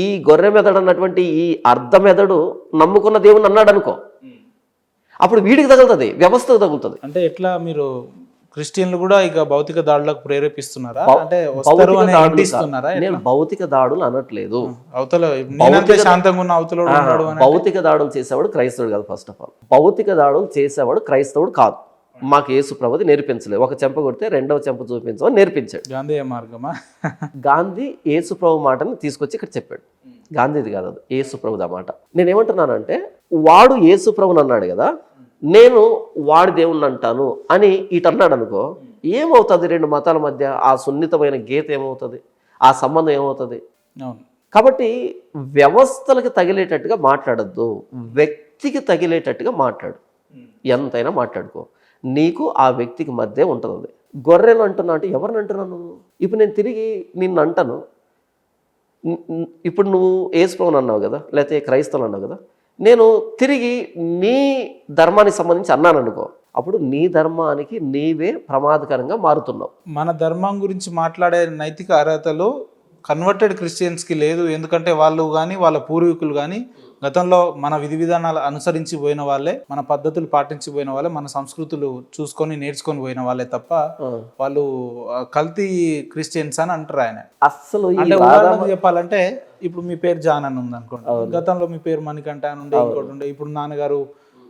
ఈ గొర్రె మెదడు అన్నటువంటి ఈ అర్ధ మెదడు నమ్ముకున్న దేవుని అన్నాడు అనుకో, అప్పుడు వీడికి తగులుతుంది, వ్యవస్థకు తగులుతుంది. అంటే ఎట్లా మీరు క్రిస్టియన్లు కూడా ఇక భౌతిక దాడులకు ప్రేరేపిస్తున్నారా? అంటే వస్తారు అని అంటిస్తున్నారా? నేను భౌతిక దాడులు అనట్లేదు. అవతల నేనంతే శాంతంగా ఉన్న అవతల ఉన్నాడు అని. భౌతిక దాడులు చేసేవాడు క్రైస్తవుడు కాదు. ఫస్ట్ ఆఫ్ ఆల్ భౌతిక దాడులు చేసేవాడు క్రైస్తవుడు కాదు. మాకు యేసు ప్రభుది నేర్పించలేదు. ఒక చెంప కొడితే రెండవ చెంప చూపించమని నేర్పించాడు. గాంధీ మార్గమా? గాంధీ యేసు ప్రభు మాటని తీసుకొచ్చి ఇక్కడ చెప్పాడు. గాంధీది కాదు, అది యేసు ప్రభుది ఆ మాట. నేనేమంటున్నానంటే, వాడు యేసు ప్రభుని అన్నాడు కదా, నేను వాడి దేవుణ్ణి అంటాను అని ఇటు అన్నాడు అనుకో, ఏమవుతుంది? రెండు మతాల మధ్య ఆ సున్నితమైన గీత ఏమవుతుంది? ఆ సంబంధం ఏమవుతుంది? కాబట్టి వ్యవస్థలకు తగిలేటట్టుగా మాట్లాడద్దు, వ్యక్తికి తగిలేటట్టుగా మాట్లాడు. ఎంతైనా మాట్లాడుకో, నీకు ఆ వ్యక్తికి మధ్య ఉంటుంది. గొర్రెలు అంటున్నా అంటే ఎవరిని అంటున్నాను? ఇప్పుడు నేను తిరిగి నిన్ను అంటాను, ఇప్పుడు నువ్వు యేసు ప్రభుని అన్నావు కదా, లేకపోతే క్రైస్తవులు అన్నావు కదా, నేను తిరిగి నీ ధర్మానికి సంబంధించి అన్నాను అనుకో, అప్పుడు నీ ధర్మానికి నీవే ప్రమాదకరంగా మారుతున్నావు. మన ధర్మం గురించి మాట్లాడే నైతిక అర్హతలు కన్వర్టెడ్ క్రిస్టియన్స్కి లేదు. ఎందుకంటే వాళ్ళు కానీ వాళ్ళ పూర్వీకులు కానీ గతంలో మన విధి విధానాలు అనుసరించి పోయిన వాళ్ళే, మన పద్ధతులు పాటించిపోయిన వాళ్ళే, మన సంస్కృతులు చూసుకొని నేర్చుకొని పోయిన వాళ్ళే తప్ప వాళ్ళు కల్తీ క్రిస్టియన్స్ అని అంటారు ఆయన. అస్సలు అంటే ఉదాహరణకు చెప్పాలంటే, ఇప్పుడు మీ పేరు జాన్ అని ఉంది అనుకోండి, గతంలో మీ పేరు మణికంఠ అని ఉండే, ఇంకోటి ఉండే, ఇప్పుడు నాన్నగారు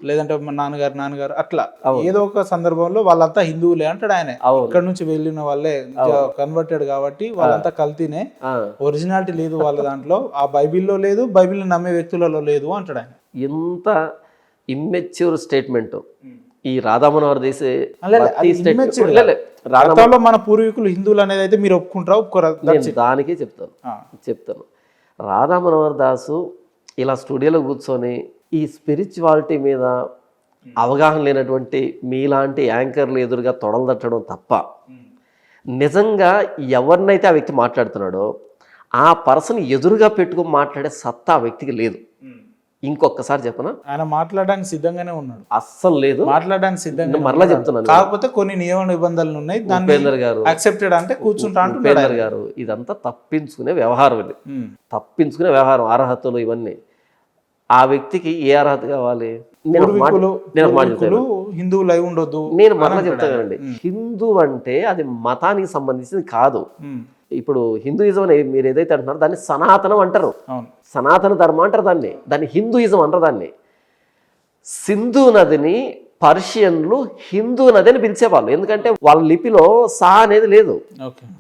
లేదంటే నాన్నగారు అట్లా ఏదో ఒక సందర్భంలో వాళ్ళంతా హిందువులే అంటాడు ఆయన. ఇక్కడ నుంచి వెళ్ళిన వాళ్ళే కన్వర్టెడ్ కాబట్టి వాళ్ళంతా కల్తీనే, ఒరిజినాలిటీ లేదు వాళ్ళ దాంట్లో, ఆ బైబిల్లో లేదు, బైబిల్ నమ్మే వ్యక్తులలో లేదు అంటాడు ఆయన. ఎంత ఇమ్మెచ్యూర్ స్టేట్మెంట్ ఈ రాధామనోహర్ దేశే. గతంలో మన పూర్వీకులు హిందువులు అనేది అయితే మీరు ఒప్పుకుంటారా? ఒప్పుకోరా? దానికే చెప్తాను. రాధామనోహర్ దాసు ఇలా స్టూడియోలో కూర్చొని ఈ స్పిరిచువాలిటీ మీద అవగాహన లేనటువంటి మీలాంటి యాంకర్లు ఎదురుగా తొడలు తట్టడం తప్ప, నిజంగా ఎవరినైతే ఆ వ్యక్తి మాట్లాడుతున్నాడో ఆ పర్సన్ ఎదురుగా పెట్టుకుని మాట్లాడే సత్తా ఆ వ్యక్తికి లేదు. ఇంకొకసారి చెప్పనా, ఆయన మాట్లాడడానికి సిద్ధంగానే ఉన్నాడు. అస్సలు లేదు, మాట్లాడడానికి సిద్ధంగా. మరలా చెప్తున్నాను, కాకపోతే కొన్ని నియమ నిబంధనలు ఉన్నాయి. ఉపేందర్ గారు యాక్సెప్టెడ్ అంటే కూర్చుంటా అంటున్నారు. ఉపేందర్ గారు, ఇదంతా తప్పించుకునే వ్యవహారం, ఇది తప్పించుకునే వ్యవహారం. అర్హతలు ఇవన్నీ ఆ వ్యక్తికి ఏ అర్హత కావాలి? హిందువులు అయి ఉండొద్దు. నేను మరలా చెప్తానండి, హిందూ అంటే అది మతానికి సంబంధించింది కాదు. ఇప్పుడు హిందూయిజం అని మీరు ఏదైతే అంటున్నారో దాన్ని సనాతనం అంటారు, సనాతన ధర్మం అంటారు దాన్ని హిందూయిజం అంటారు. దాన్ని సింధు నదిని పర్షియన్లు హిందూ నది అని పిలిచేవాళ్ళు, ఎందుకంటే వాళ్ళ లిపిలో సా అనేది లేదు.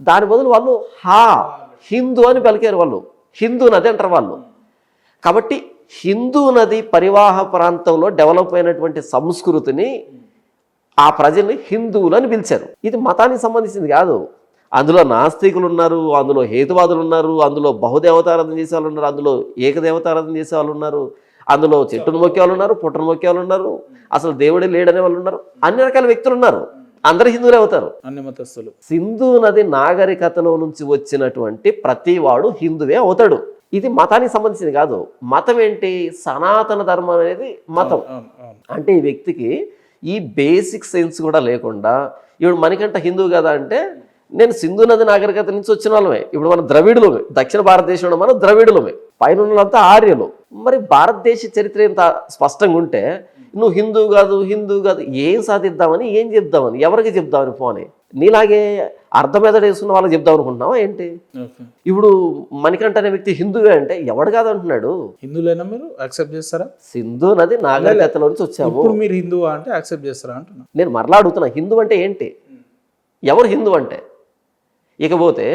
దాని బదులు వాళ్ళు హా హిందూ అని పలికారు, వాళ్ళు హిందూ నది అంటారు వాళ్ళు. కాబట్టి హిందూ నది పరివాహ ప్రాంతంలో డెవలప్ అయినటువంటి సంస్కృతిని ఆ ప్రజల్ని హిందువులు అని పిలిచారు. ఇది మతానికి సంబంధించింది కాదు. అందులో నాస్తికులు ఉన్నారు, అందులో హేతువాదులు ఉన్నారు, అందులో బహుదేవతారాధన చేసే వాళ్ళు ఉన్నారు, అందులో ఏకదేవతారాధన చేసే వాళ్ళు ఉన్నారు, అందులో చెట్టును మొక్కే వాళ్ళు ఉన్నారు, పుట్టను మొక్కే వాళ్ళు ఉన్నారు, అసలు దేవుడే లేడనే వాళ్ళు ఉన్నారు, అన్ని రకాల వ్యక్తులు ఉన్నారు. అందరు హిందువులే అవుతారు, అన్ని మతస్థులు. సింధు నది నాగరికతలో నుంచి వచ్చినటువంటి ప్రతి వాడు హిందువే అవుతాడు. ఇది మతానికి సంబంధించింది కాదు. మతం ఏంటి? సనాతన ధర్మం అనేది మతం. అంటే ఈ వ్యక్తికి ఈ బేసిక్ సెన్స్ కూడా లేకుండా, ఇప్పుడు మణికంఠ హిందువు కదా అంటే, నేను సింధు నది నాగరికత నుంచి వచ్చిన వాళ్ళమే. ఇప్పుడు మన ద్రవిడులమే, దక్షిణ భారతదేశంలో మనం ద్రవిడులమే, పైన ఉన్నంతా ఆర్యులు. మరి భారతదేశ చరిత్ర ఎంత స్పష్టంగా ఉంటే నువ్వు హిందువు కాదు ఏం సాధిద్దామని, ఏం చెప్దామని, ఎవరికి చెప్దామని పోనీ నీలాగే అర్ధమెదడు వేసుకున్న వాళ్ళకి చెప్దాం అనుకుంటున్నావా ఏంటి? ఇప్పుడు మణికంఠ అనే వ్యక్తి హిందువే అంటే ఎవడు కాదంటున్నాడు. హిందువులైనా మీరు యాక్సెప్ట్ చేస్తారా? సింధు నది నాగరికతలో నుంచి వచ్చాము, మీరు హిందూ అంటే యాక్సెప్ట్ చేస్తారా అంటున్నా. నేను మరలా అడుగుతున్నా, హిందూ అంటే ఏంటి? ఎవరు హిందూ అంటే? ఇకపోతే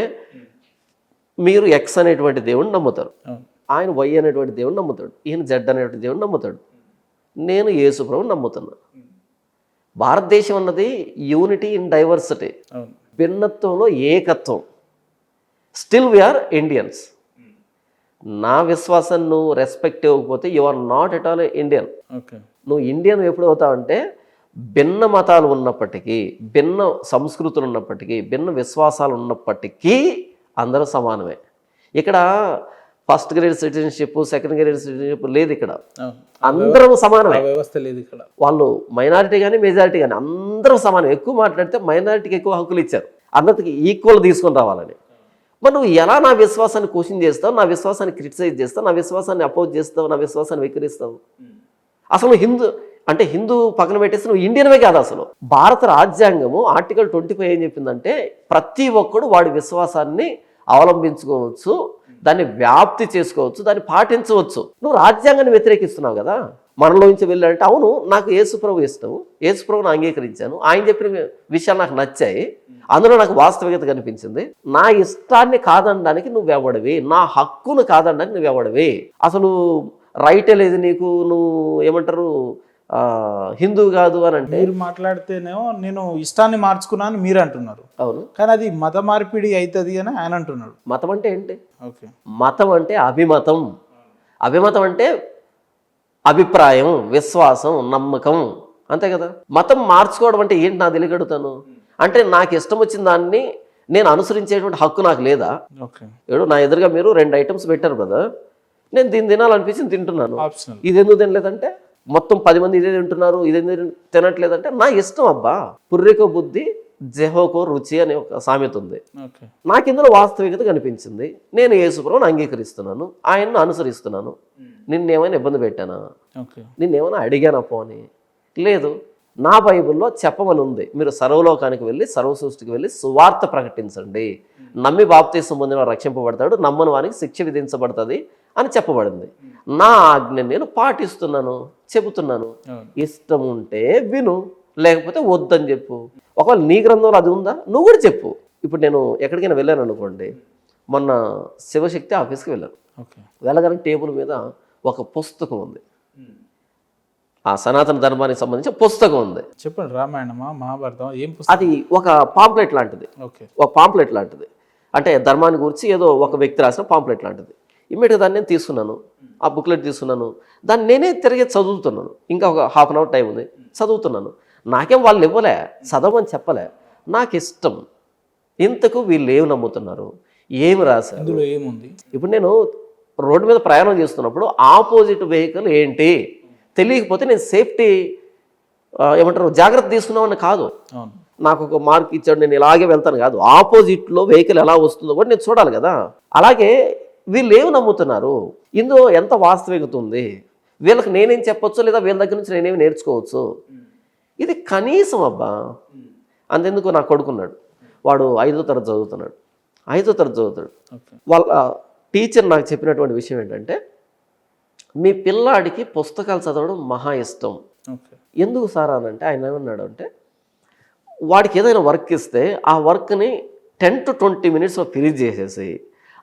మీరు ఎక్స్ అనేటువంటి దేవుడిని నమ్ముతారు, ఆయన వై అనేటువంటి దేవుడిని నమ్ముతాడు, ఈయన జెడ్ అనేటువంటి దేవుడిని నమ్ముతాడు, నేను యేసు ప్రభువుని నమ్ముతున్నా. భారతదేశం అన్నది యూనిటీ ఇన్ డైవర్సిటీ, భిన్నత్వంలో ఏకత్వం. Still we are Indians. నా విశ్వాసం నువ్వు రెస్పెక్ట్ ఇవ్వకపోతే you are not at all Indian. నువ్వు ఇండియన్ ఎప్పుడు అవుతావంటే భిన్న మతాలు ఉన్నప్పటికీ, భిన్న సంస్కృతులు ఉన్నప్పటికీ, భిన్న విశ్వాసాలు ఉన్నప్పటికీ అందరూ సమానమే. ఇక్కడ first grade citizenship, second grade citizenship లేదు. ఇక్కడ అందరం సమానమే, వ్యవస్థ లేదు ఇక్కడ. వాళ్ళు మైనారిటీ కానీ మెజారిటీ కానీ అందరూ సమానం. ఎక్కువ మాట్లాడితే మైనారిటీకి ఎక్కువ హక్కులు ఇచ్చారు, అందరికి ఈక్వల్ తీసుకొని రావాలని. మరి నువ్వు ఎలా నా విశ్వాసాన్ని క్వశ్చన్ చేస్తావు, నా విశ్వాసాన్ని క్రిటిసైజ్ చేస్తావు, నా విశ్వాసాన్ని అపోజ్ చేస్తావు, నా విశ్వాసాన్ని వికరిస్తావు? అసలు హిందూ పక్కన పెట్టేసి నువ్వు ఇండియన్వే కాదు. అసలు భారత రాజ్యాంగము ఆర్టికల్ 25 ఏం చెప్పిందంటే ప్రతి ఒక్కడు వాడి విశ్వాసాన్ని అవలంబించుకోవచ్చు, దాన్ని వ్యాప్తి చేసుకోవచ్చు, దాన్ని పాటించవచ్చు. నువ్వు రాజ్యాంగాన్ని వ్యతిరేకిస్తున్నావు కదా. మనలోంచి వెళ్ళాలంటే అవును నాకు యేసుప్రభు ఇష్టం, యేసుప్రభుని అంగీకరించాను, ఆయన చెప్పిన విషయాలు నాకు నచ్చాయి, అందులో నాకు వాస్తవికత కనిపించింది. నా ఇష్టాన్ని కాదనడానికి నువ్వెవడివి, నా హక్కును కాదనడానికి నువ్వెవడివి? అసలు రైటే లేదు నీకు, నువ్వు ఏమంటారు హిందూ కాదు అని అంటే. మీరు మాట్లాడితేనేమో నేను ఇష్టాన్ని మార్చుకున్నాను మీరు అంటున్నారు. అవును, కానీ అది మత మార్పిడి అవుతుంది అని ఆయన అంటున్నాడు. మతం అంటే ఏంటి? ఓకే, మతం అంటే అభిమతం. అభిమతం అంటే అభిప్రాయం, విశ్వాసం, నమ్మకం, అంతే కదా. మతం మార్చుకోవడం అంటే ఏంటి నాకు తెలియగడుగుతాను. అంటే నాకు ఇష్టం వచ్చిన దాన్ని నేను అనుసరించేటువంటి హక్కు నాకు లేదా? ఓకే, ఏడు నా ఎదురుగా మీరు 2 ఐటమ్స్ పెట్టారు కదా, నేను దీన్ని తినాలనిపించింది తింటున్నాను. ఆప్షనల్. ఇది ఎందుకు తినలేదంటే మొత్తం 10 మంది ఇదే తింటున్నారు, ఇదే తినట్లేదంటే నా ఇష్టం అబ్బా. పుర్రెకో బుద్ధి జెహోకో రుచి అనే ఒక సామెత ఉంది. ఓకే, నాకు ఇందులో వాస్తవికత కనిపించింది, నేను యేసుప్రభుని అంగీకరిస్తున్నాను, ఆయన్ను అనుసరిస్తున్నాను. నిన్నేమైనా ఇబ్బంది పెట్టానా? ఓకే, నిన్నేమైనా అడిగానా పోనీ? లేదు. నా బైబిల్లో చెప్పమని ఉంది, మీరు సర్వలోకానికి వెళ్ళి సర్వ సృష్టికి వెళ్ళి సువార్త ప్రకటించండి, నమ్మి బాప్తీసం పొందిన రక్షింపబడతాడు, నమ్మని వానికి శిక్ష విధించబడుతుంది అని చెప్పబడింది. నా ఆజ్ఞ నేను పాటిస్తున్నాను, చెబుతున్నాను. ఇష్టం ఉంటే విను, లేకపోతే వద్దని చెప్పు. ఒకవేళ నీ గ్రంథంలో అది ఉందా నువ్వు కూడా చెప్పు. ఇప్పుడు నేను ఎక్కడికైనా వెళ్ళాను అనుకోండి, మొన్న శివశక్తి ఆఫీస్కి వెళ్ళాను. వెళ్ళగానే టేబుల్ మీద ఒక పుస్తకం ఉంది, ఆ సనాతన ధర్మానికి సంబంధించిన పుస్తకం ఉంది. చెప్పండి, రామాయణమా మహాభారతం ఏం? అది ఒక పాంప్లెట్ లాంటిది. ఒక పాంప్లెట్ లాంటిది అంటే ధర్మాన్ని గురించి ఏదో ఒక వ్యక్తి రాసిన పాంప్లెట్ లాంటిది. ఇమ్మీడియట్గా దాన్ని నేను తీసుకున్నాను, ఆ బుక్లెట్ తీసుకున్నాను, దాన్ని నేనే తిరిగి చదువుతున్నాను. ఇంకా ఒక హాఫ్ అన్ అవర్ టైం ఉంది, చదువుతున్నాను. నాకేం వాళ్ళు ఇవ్వలే, చదవమని చెప్పలే, నాకు ఇష్టం. ఇంతకు వీళ్ళు ఏమి నమ్ముతున్నారు, ఏమి రాశారు, ఇందులో ఏముంది? ఇప్పుడు నేను రోడ్డు మీద ప్రయాణం చేస్తున్నప్పుడు ఆపోజిట్ వెహికల్ ఏంటి తెలియకపోతే నేను సేఫ్టీ ఏమంటారు జాగ్రత్త తీసుకున్నామని కాదు. నాకు ఒక మార్క్ ఇచ్చాడు నేను ఇలాగే వెళ్తాను కాదు, ఆపోజిట్లో వెహికల్ ఎలా వస్తుందో కూడా నేను చూడాలి కదా. అలాగే వీళ్ళు ఏమి నమ్ముతున్నారు, ఇందులో ఎంత వాస్తవికత ఉంది, వీళ్ళకి నేనేం చెప్పొచ్చు, లేదా వీళ్ళ దగ్గర నుంచి నేనేమి నేర్చుకోవచ్చు. ఇది కనీసం అబ్బా. అంతెందుకు నా కొడుకున్నాడు, వాడు 5వ తరగతి చదువుతున్నాడు. 5వ తరగతి చదువుతాడు. వాళ్ళ టీచర్ నాకు చెప్పినటువంటి విషయం ఏంటంటే, మీ పిల్లాడికి పుస్తకాలు చదవడం మహా ఇష్టం. ఎందుకు సార్ అని అంటే ఆయన ఏమన్నాడు అంటే, వాడికి ఏదైనా వర్క్ ఇస్తే ఆ వర్క్ని 10 to 20 minutesలో ఫినిష్ చేసేసి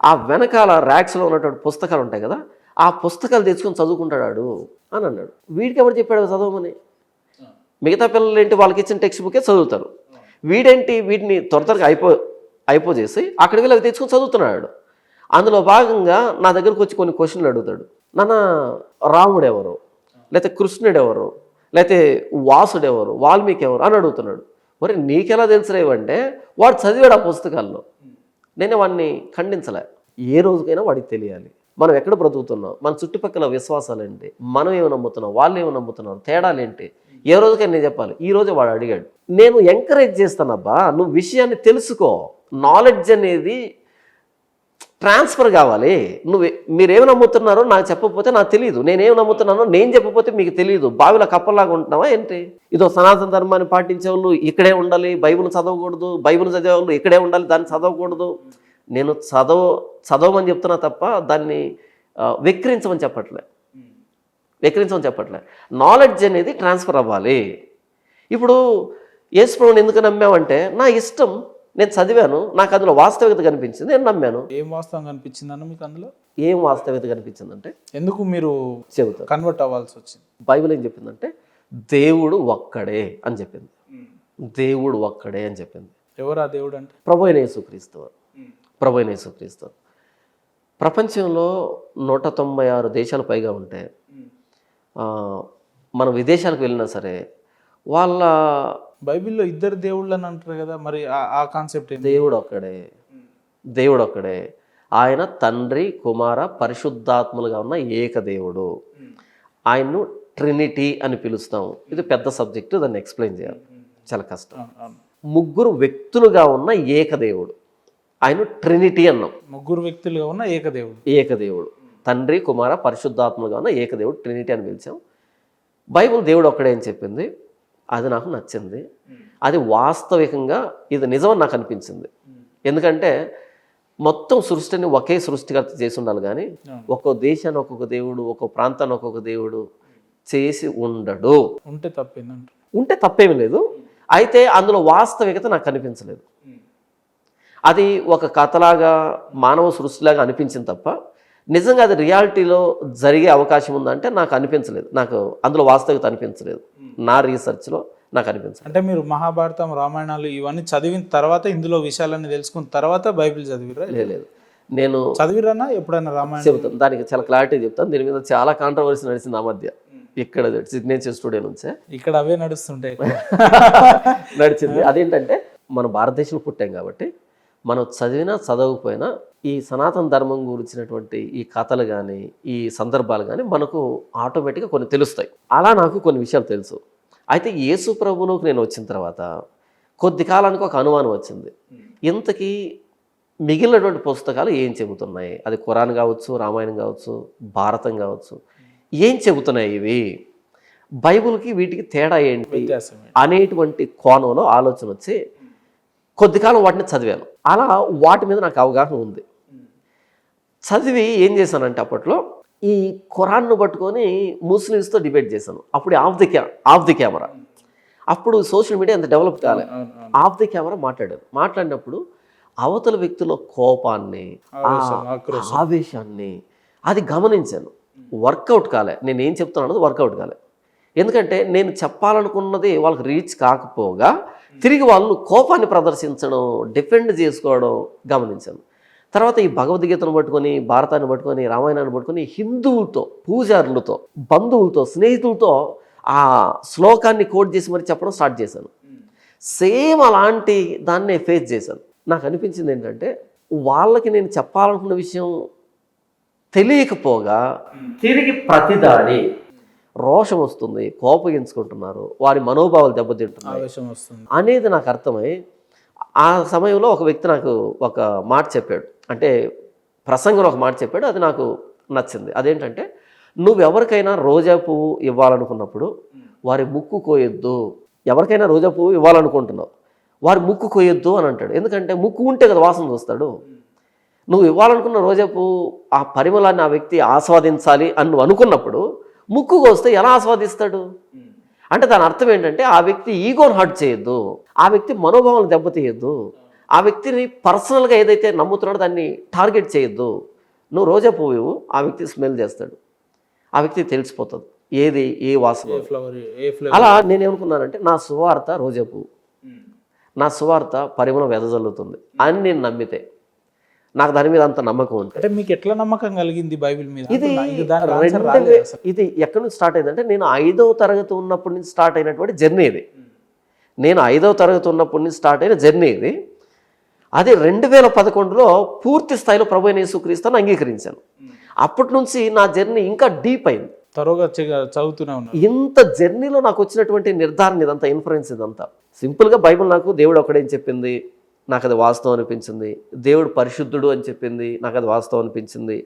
ఆ వెనకాల ర్యాక్స్లో ఉన్నటువంటి పుస్తకాలు ఉంటాయి కదా, ఆ పుస్తకాలు తెచ్చుకొని చదువుకుంటాడు అని అన్నాడు. వీడికి ఎవరు చెప్పాడు చదవమని? మిగతా పిల్లలు ఏంటి, వాళ్ళకి ఇచ్చిన టెక్స్ట్ బుకే చదువుతారు. వీడేంటి, వీటిని త్వరగా అయిపోజేసి అక్కడికి వెళ్ళి అవి తెచ్చుకొని చదువుతున్నాడు. అందులో భాగంగా నా దగ్గరకు వచ్చి కొన్ని క్వశ్చన్లు అడుగుతాడు. నాన్న రాముడు ఎవరు, లేకపోతే కృష్ణుడు ఎవరు, లేకపోతే వాసుడు ఎవరు, వాల్మీకి ఎవరు అని అడుగుతున్నాడు. మరి నీకెలా తెలుసురేవంటే వాడు చదివాడు ఆ పుస్తకాల్లో. నేనే వాడిని ఖండించలే. ఏ రోజుకైనా వాడికి తెలియాలి మనం ఎక్కడ బ్రతుకుతున్నాం, మన చుట్టుపక్కల విశ్వాసాలు ఏంటి, మనం ఏమి నమ్ముతున్నాం, వాళ్ళు ఏమి నమ్ముతున్నారు, తేడాలు ఏంటి, ఏ రోజుకైనా నేను చెప్పాలి. ఈ రోజే వాడు అడిగాడు. నేను ఎంకరేజ్ చేస్తానబ్బా, నువ్వు విషయాన్ని తెలుసుకో. నాలెడ్జ్ అనేది ట్రాన్స్ఫర్ కావాలి. మీరేమి నమ్ముతున్నారో నాకు చెప్పకపోతే నాకు తెలియదు, నేనేమి నమ్ముతున్నానో నేను చెప్పకపోతే మీకు తెలియదు. బావిలో కప్పలాగా ఉంటున్నావా ఏంటి? ఇదో సనాతన ధర్మాన్ని పాటించే వాళ్ళు ఇక్కడే ఉండాలి, బైబిల్ చదవకూడదు, బైబిల్ చదివే వాళ్ళు ఇక్కడే ఉండాలి, దాన్ని చదవకూడదు. నేను చదవమని చెప్తున్నా తప్ప దాన్ని వెక్కిరించమని చెప్పట్లే. నాలెడ్జ్ అనేది ట్రాన్స్ఫర్ అవ్వాలి. ఇప్పుడు యేసుప్రభుని ఎందుకు నమ్మామంటే నా ఇష్టం, నేను చదివాను, నాకు అందులో వాస్తవికత కనిపించింది, నేను నమ్మాను. ఏం వాస్తవం కనిపించింది అన్న మీకు? అందులో ఏం వాస్తవికత కనిపించిందంటే ఎందుకు మీరు చెబుతారు కన్వర్ట్ అవ్వాల్సి వచ్చింది? బైబిల్ ఏం చెప్పిందంటే దేవుడు ఒక్కడే అని చెప్పింది. దేవుడు ఒక్కడే అని చెప్పింది. ఎవరు ఆ దేవుడు అంటే? ప్రభువైన యేసుక్రీస్తు. ప్రపంచంలో 196 దేశాలు పైగా ఉంటే, మనం విదేశాలకు వెళ్ళినా సరే వాళ్ళ బైబిల్లో 2 దేవుళ్ళు అని అంటారు కదా, మరి ఆ కాన్సెప్ట్ ఏంటి? దేవుడు ఒక్కడే. ఆయన తండ్రి, కుమార, పరిశుద్ధాత్మలుగా ఉన్న ఏకదేవుడు. ఆయన్ను ట్రినిటీ అని పిలుస్తాం. ఇది పెద్ద సబ్జెక్టు, దాన్ని ఎక్స్ప్లెయిన్ చేయాలి, చాలా కష్టం. 3 వ్యక్తులుగా ఉన్న ఏకదేవుడు. ఆయన ట్రినిటీ అన్నాం. ముగ్గురు వ్యక్తులుగా ఉన్న ఏకదేవుడు. ఏకదేవుడు, తండ్రి కుమార పరిశుద్ధాత్మగా ఉన్న ఏకదేవుడు, ట్రినిటీ అని పిలిచాం. బైబిల్ దేవుడు ఒక్కడే అని చెప్పింది. అది నాకు నచ్చింది. అది వాస్తవికంగా ఇది నిజమని నాకు అనిపించింది. ఎందుకంటే మొత్తం సృష్టిని ఒకే సృష్టికర్త చేసి ఉండాలి, కానీ ఒక్కో దేశాన్ని ఒక్కొక్క దేవుడు, ఒక్కో ప్రాంతాన్ని ఒక్కొక్క దేవుడు చేసి ఉండడు. ఉంటే తప్పేమీ లేదు. అయితే అందులో వాస్తవికత నాకు కనిపించలేదు. అది ఒక కథలాగా మానవ సృష్టిలాగా అనిపించింది తప్ప నిజంగా అది రియాలిటీలో జరిగే అవకాశం ఉందంటే నాకు అనిపించలేదు. నాకు అందులో వాస్తవికత అనిపించలేదు. నా రీసెర్చ్లో నాకు అనిపించలేదు. అంటే మీరు మహాభారతం, రామాయణాలు ఇవన్నీ చదివిన తర్వాత, ఇందులో విషయాలన్నీ తెలుసుకున్న తర్వాత బైబిల్ చదివిరా? లేదు, నేను చదివిరానా ఎప్పుడైనా రామాయణం? చెబుతాను, దానికి చాలా క్లారిటీ చెప్తాను. దీని మీద చాలా కాంట్రవర్సీ నడిచింది ఆ మధ్య. ఇక్కడ సిగ్నేచర్ స్టూడియో నుంచే ఇక్కడ అవే నడుస్తుంటాయి నడిచింది. అదేంటంటే మనం భారతదేశంలో పుట్టాం కాబట్టి మనం చదివినా చదవకపోయినా ఈ సనాతన ధర్మం గురించినటువంటి ఈ కథలు కానీ ఈ సందర్భాలు కానీ మనకు ఆటోమేటిక్గా కొన్ని తెలుస్తాయి. అలా నాకు కొన్ని విషయాలు తెలుసు. అయితే యేసు ప్రభువులోకి నేను వచ్చిన తర్వాత కొద్ది కాలానికి ఒక అనుమానం వచ్చింది. ఇంతకీ మిగిలినటువంటి పుస్తకాలు ఏం చెబుతున్నాయి? అది ఖురాన్ కావచ్చు, రామాయణం కావచ్చు, భారతం కావచ్చు, ఏం చెబుతున్నాయి ఇవి? బైబిల్కి వీటికి తేడా ఏంటి అనేటువంటి కోణంలో ఆలోచన వచ్చి కొద్ది కాలం వాటిని చదివాను. అలా వాటి మీద నాకు అవగాహన ఉంది. చదివి ఏం చేశానంటే అప్పట్లో ఈ ఖురాన్ను పట్టుకొని ముస్లిమ్స్తో డిబేట్ చేశాను. అప్పుడు ఆఫ్ ది కెమెరా. అప్పుడు సోషల్ మీడియా అంత డెవలప్ కాలే. ఆఫ్ ది కెమెరా మాట్లాడినప్పుడు అవతల వ్యక్తుల కోపాన్ని, ఆవేశాన్ని అది గమనించాను. వర్కౌట్ కాలే. నేను ఏం చెప్తున్నానో వర్కౌట్ కాలే. ఎందుకంటే నేను చెప్పాలనుకున్నది వాళ్ళకి రీచ్ కాకపోగా తిరిగి వాళ్ళు కోపాన్ని ప్రదర్శించడం, డిఫెండ్ చేసుకోవడం గమనించాను. తర్వాత ఈ భగవద్గీతను పట్టుకొని, భారతాన్ని పట్టుకొని, రామాయణాన్ని పట్టుకొని హిందువులతో, పూజారులతో, బంధువులతో, స్నేహితులతో ఆ శ్లోకాన్ని కోట్ చేసి మరి చెప్పడం స్టార్ట్ చేశాను. సేమ్ అలాంటి దాన్నే ఫేస్ చేశాను. నాకు అనిపించింది ఏంటంటే వాళ్ళకి నేను చెప్పాలనుకున్న విషయం తెలియకపోగా తిరిగి ప్రతిదాడి, రోషం వస్తుంది, కోపగించుకుంటున్నారు, వారి మనోభావాలు దెబ్బతింటున్నాయి అనేది నాకు అర్థమై ఆ సమయంలో ఒక వ్యక్తి నాకు ఒక మాట చెప్పాడు. అంటే ప్రసంగంలో ఒక మాట చెప్పాడు. అది నాకు నచ్చింది. అదేంటంటే నువ్వెవరికైనా రోజా పువ్వు ఇవ్వాలనుకున్నప్పుడు వారి ముక్కు కోయొద్దు. ఎవరికైనా రోజా పువ్వు ఇవ్వాలనుకుంటున్నావు, వారి ముక్కు కోయొద్దు అని అంటాడు. ఎందుకంటే ముక్కు ఉంటే కదా వాసన చూస్తాడు. నువ్వు ఇవ్వాలనుకున్న రోజా పువ్వు ఆ పరిమళాన్ని ఆ వ్యక్తి ఆస్వాదించాలి అని నువ్వు అనుకున్నప్పుడు ముక్కు కోస్తే ఎలా ఆస్వాదిస్తాడు? అంటే దాని అర్థం ఏంటంటే ఆ వ్యక్తి ఈగోని హర్ట్ చేయొద్దు, ఆ వ్యక్తి మనోభావాలు దెబ్బతీయొద్దు, ఆ వ్యక్తిని పర్సనల్గా ఏదైతే నమ్ముతున్నాడో దాన్ని టార్గెట్ చేయొద్దు. నువ్వు రోజా పువ్వు ఆ వ్యక్తి స్మెల్ చేస్తాడు, ఆ వ్యక్తికి తెలిసిపోతుంది ఏది ఏ వాసన. అలా నేనేమనుకున్నానంటే నా సువార్త రోజా పువ్వు, నా సువార్త పరిమళం వెదజల్లుతుంది అని నేను నమ్మితే నాకు దాని మీద అంత నమ్మకం ఉంటుంది. అంటే మీకు ఎట్లా నమ్మకం కలిగింది బైబిల్ మీద? ఇది ఎక్కడి నుంచి స్టార్ట్ అయిందంటే నేను 5వ తరగతి ఉన్నప్పటి నుంచి స్టార్ట్ అయినటువంటి జర్నీ ఇది. నేను 5వ తరగతి ఉన్నప్పటి నుంచి స్టార్ట్ అయిన జర్నీ ఇది. అది 2011లో పూర్తి స్థాయిలో ప్రభు అయిన యేసుక్రీస్తుని అంగీకరించాను. అప్పటి నుంచి నా జర్నీ ఇంకా డీప్ అయింది. త్వరగా చదువుతూనే ఉన్నాను. ఇంత జర్నీలో నాకు వచ్చినటువంటి నిర్ధారణ ఇదంతా, ఇన్ఫరెన్స్ ఇదంతా సింపుల్గా బైబిల్ నాకు దేవుడు ఒకడేం చెప్పింది, నాకు అది వాస్తవం అనిపించింది. దేవుడు పరిశుద్ధుడు అని చెప్పింది, నాకు అది వాస్తవం అనిపించింది.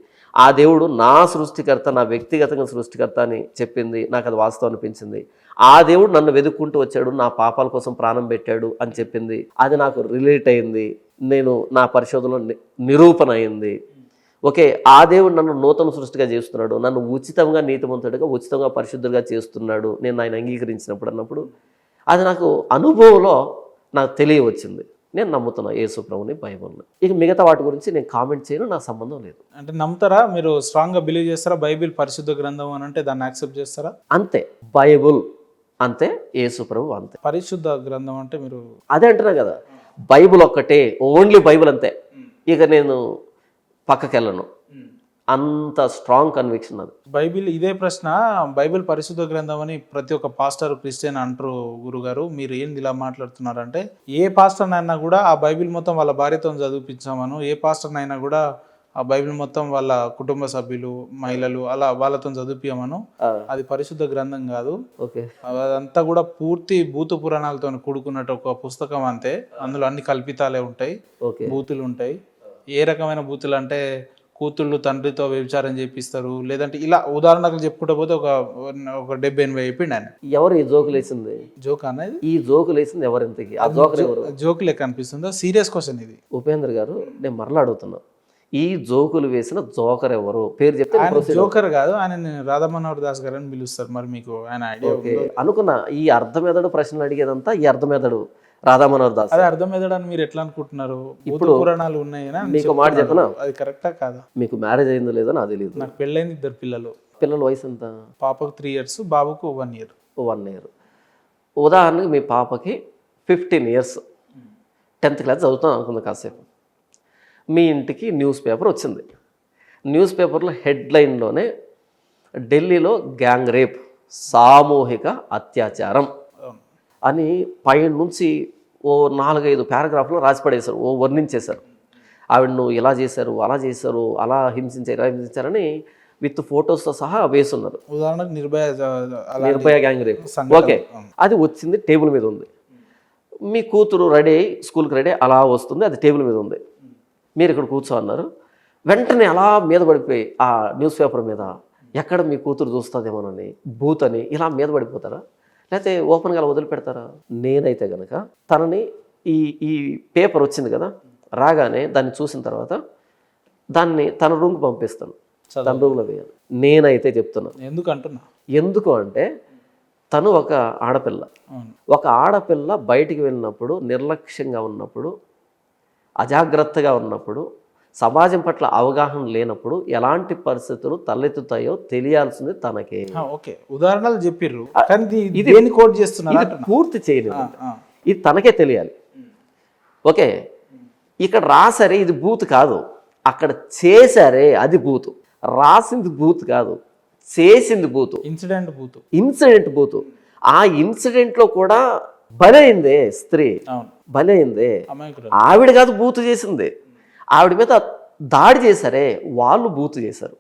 ఆ దేవుడు నా సృష్టికర్త, నా వ్యక్తిగతంగా సృష్టికర్త అని చెప్పింది, నాకు అది వాస్తవం అనిపించింది. ఆ దేవుడు నన్ను వెతుక్కుంటూ వచ్చాడు, నా పాపాల కోసం ప్రాణం పెట్టాడు అని చెప్పింది, అది నాకు రిలేట్ అయింది. నేను నా పరిశోధనలో నిరూపణ అయింది. ఓకే, ఆ దేవుడు నన్ను నూతన సృష్టిగా చేస్తున్నాడు, నన్ను ఉచితంగా నీతిమంతుడిగా, ఉచితంగా పరిశుద్ధుడిగా చేస్తున్నాడు నేను ఆయన అంగీకరించినప్పుడు అన్నప్పుడు అది నాకు అనుభవంలో నాకు తెలియవచ్చింది. నేను నమ్ముతున్నా యేసు ప్రభుని, బైబిల్ని. ఇక మిగతా వాటి గురించి నేను కామెంట్ చేయను, నా సంబంధం లేదు. అంటే నమ్ముతారా మీరు? స్ట్రాంగ్గా బిలీవ్ చేస్తారా బైబిల్ పరిశుద్ధ గ్రంథం అని అంటే దాన్ని యాక్సెప్ట్ చేస్తారా? అంతే, బైబిల్ అంతే, యేసు ప్రభు అంతే. పరిశుద్ధ గ్రంథం అంటే మీరు అదే అంటున్నా కదా, బైబిల్ ఒక్కటే, ఓన్లీ బైబిల్ అంతే. ఇక నేను పక్కకి వెళ్ళను, అంత స్ట్రాంగ్ కన్విక్షన్ అది. బైబిల్ ఇదే ప్రశ్న, బైబిల్ పరిశుద్ధ గ్రంథం అని ప్రతి ఒక్క పాస్టర్ క్రిస్టియన్ అంటారు. గురుగారు మీరు ఏంది ఇలా మాట్లాడుతున్నారంటే, ఏ పాస్టర్ అయినా కూడా ఆ బైబిల్ మొత్తం వాళ్ళ భార్యతో చదివించామను, ఏ పాస్టర్ అయినా కూడా ఆ బైబిల్ మొత్తం వాళ్ళ కుటుంబ సభ్యులు మహిళలు అలా వాళ్ళతో చదివిపియమను. అది పరిశుద్ధ గ్రంథం కాదు, ఓకే అదంతా కూడా పూర్తి భూత పురాణాలతో కూడుకున్నట్టు ఒక పుస్తకం అంతే. అందులో అన్ని కల్పితాలే ఉంటాయి, ఓకే బూతులు ఉంటాయి. ఏ రకమైన బూతులు అంటే కూతుళ్ళు తండ్రితో వ్యభిచారం చేపిస్తారు, లేదంటే ఇలా ఉదాహరణకు చెప్పుకుంటూ పోతే ఒక 70-80 అయిపోయింది ఆయన. ఎవరు ఈ జోకులు వేసింది? జోక్ అనేది ఈ జోకులు వేసింది ఎవరు ఇంతకి? ఆ జోకర్ ఎవరు? జోక్ లెక్క అనిపిస్తుందా? సీరియస్ క్వశ్చన్ ఇది. ఉపేంద్ర గారు, నేను మరలా అడుగుతున్నా, ఈ జోకులు వేసిన జోకర్ ఎవరు? పేరు చెప్తే నేను ఆయన proceed జోకర్ కాదు, ఆయన రాధామనోహర్ దాస్ గారు అని పిలుస్తారు. మరి మీకు ఆయన ఐడియా ఓకే అనుకున్నా. ఈ అర్ధమెదడు ప్రశ్నలు అడిగేదంతా ఈ అర్ధమెదడు రాధామనోహర్ దాస్. అదే అర్థం ఎదడని మీరు ఎట్లా అనుకుంటున్నారు? ఇప్పుడు పురాణాలు ఉన్నాయని మీకు మాట చెప్పనా, అది కరెక్టా కాదా? మీకు మ్యారేజ్ అయిందో లేదో నాకు తెలియదు. నాకు పెళ్ళైంది, 2 పిల్లలు. పిల్లల వయసు ఎంత? పాపకు 3 years, బాబుకు 1 year. 1 year. ఉదాహరణకి మీ పాపకి 15 years, 10th క్లాస్ చదువుతాను అనుకుంది. కాసేపు మీ ఇంటికి న్యూస్ పేపర్ వచ్చింది. న్యూస్ పేపర్లో హెడ్లైన్లోనే ఢిల్లీలో గ్యాంగ్ రేప్, సామూహిక అత్యాచారం అని పైన నుంచి ఓ 4-5 పారాగ్రాఫ్లో రాసి పడేశారు, ఓ వర్ణించేశారు. ఆవిడ నువ్వు ఇలా చేశారు, అలా చేశారు, అలా హింసించారు, ఇలా హింసించారని విత్ ఫొటోస్తో సహా వేస్తున్నారు. ఉదాహరణకు నిర్భయ గ్యాంగ్ రేప్. ఓకే, అది వచ్చింది, టేబుల్ మీద ఉంది. మీ కూతురు రెడీ అయ్యి స్కూల్కి రెడీ అలా వస్తుంది, అది టేబుల్ మీద ఉంది. మీరు ఇక్కడ కూర్చో అన్నారు. వెంటనే అలా మీద పడిపోయి ఆ న్యూస్ పేపర్ మీద ఎక్కడ మీ కూతురు చూస్తుందేమోనని, బూత్ అని ఇలా మీద పడిపోతారా? లేకపోతే ఓపెన్గా అలా వదిలిపెడతారా? నేనైతే కనుక తనని ఈ ఈ పేపర్ వచ్చింది కదా, రాగానే దాన్ని చూసిన తర్వాత దాన్ని తన రూమ్కి పంపిస్తాను, తన రూమ్లో వేయాలి. నేనైతే చెప్తున్నాను. ఎందుకు అంటున్నా? ఎందుకు అంటే తను ఒక ఆడపిల్ల. ఒక ఆడపిల్ల బయటికి వెళ్ళినప్పుడు, నిర్లక్ష్యంగా ఉన్నప్పుడు, అజాగ్రత్తగా ఉన్నప్పుడు, సమాజం పట్ల అవగాహన లేనప్పుడు ఎలాంటి పరిస్థితులు తలెత్తుతాయో తెలియాల్సింది తనకే. ఓకే, ఉదాహరణలు చెప్పిర్రు, కానీ ఇది కోట్ చేస్తున్నారు, పూర్తి చేయలేదు. ఇది తనకే తెలియాలి. ఓకే, ఇక్కడ రాసారే ఇది బూత్ కాదు, అక్కడ చేశారే అది బూత్. రాసింది బూత్ కాదు, చేసింది బూత్, ఇన్సిడెంట్ బూత్. ఆ ఇన్సిడెంట్లో కూడా బలైందే స్త్రీ, బలైందే ఆవిడ కాదు బూత్ చేసింది. ఆవిడ మీద దాడి చేశారే వాళ్ళు బూత్ చేశారు.